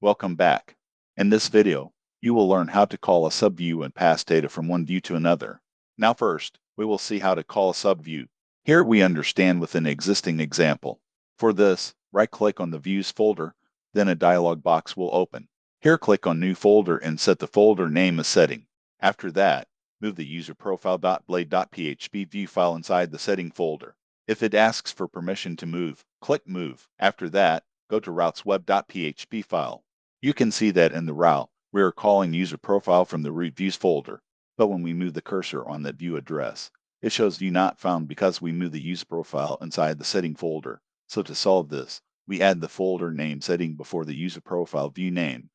Welcome back. In this video, you will learn how to call a subview and pass data from one view to another. Now first, we will see how to call a subview. Here we understand with an existing example. For this, right-click on the Views folder, then a dialog box will open. Here click on New Folder and set the folder name as setting. After that, move the userprofile.blade.php view file inside the setting folder. If it asks for permission to move, click Move. After that, go to routesweb.php file. You can see that in the route, we are calling user profile from the root views folder, but when we move the cursor on that view address, it shows view not found because we moved the user profile inside the setting folder. So to solve this, we add the folder name setting before the user profile view name,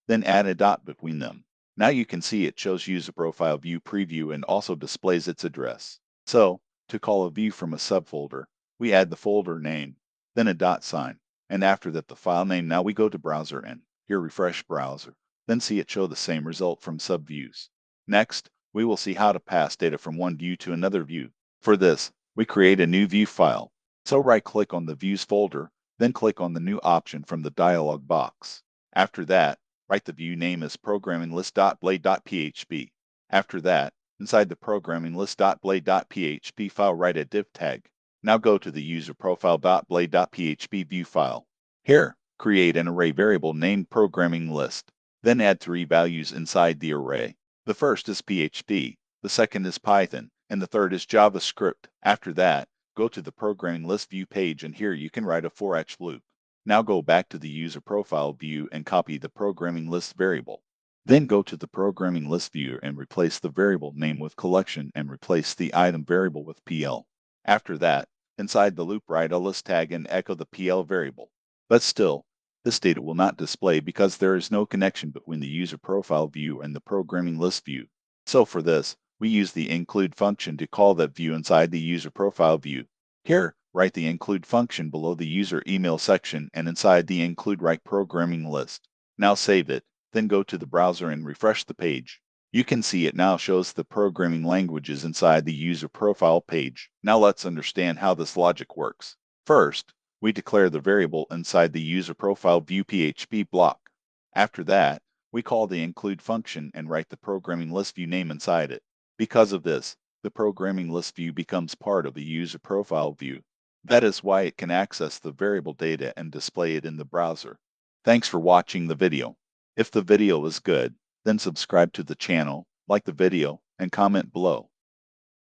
then add a dot between them. Now you can see it shows user profile view preview and also displays its address. So, to call a view from a subfolder, we add the folder name, then a dot sign, and after that the file name. Now we go to browser and here refresh browser, then see it show the same result from subviews. Next, we will see how to pass data from one view to another view. For this, we create a new view file. So right-click on the Views folder, then click on the New option from the dialog box. After that, write the view name as programminglist.blade.php. After that, inside the programminglist.blade.php file, write a div tag. Now go to the userprofile.blade.php view file. Here, create an array variable named programming list. Then add three values inside the array. The first is PHP, the second is Python, and the third is JavaScript. After that, go to the programming list view page and here you can write a foreach loop. Now go back to the user profile view and copy the programming list variable. Then go to the programming list view and replace the variable name with collection and replace the item variable with PL. After that, inside the loop write a list tag and echo the PL variable. But still, this data will not display because there is no connection between the user profile view and the programming list view. So for this, we use the include function to call that view inside the user profile view. Here, write the include function below the user email section and inside the include write programming list. Now save it, then go to the browser and refresh the page. You can see it now shows the programming languages inside the user profile page. Now let's understand how this logic works. First, we declare the variable inside the user profile view PHP block. After that, we call the include function and write the programming list view name inside it. Because of this, the programming list view becomes part of the user profile view. That is why it can access the variable data and display it in the browser. Thanks for watching the video. If the video is good, then subscribe to the channel, like the video, and comment below.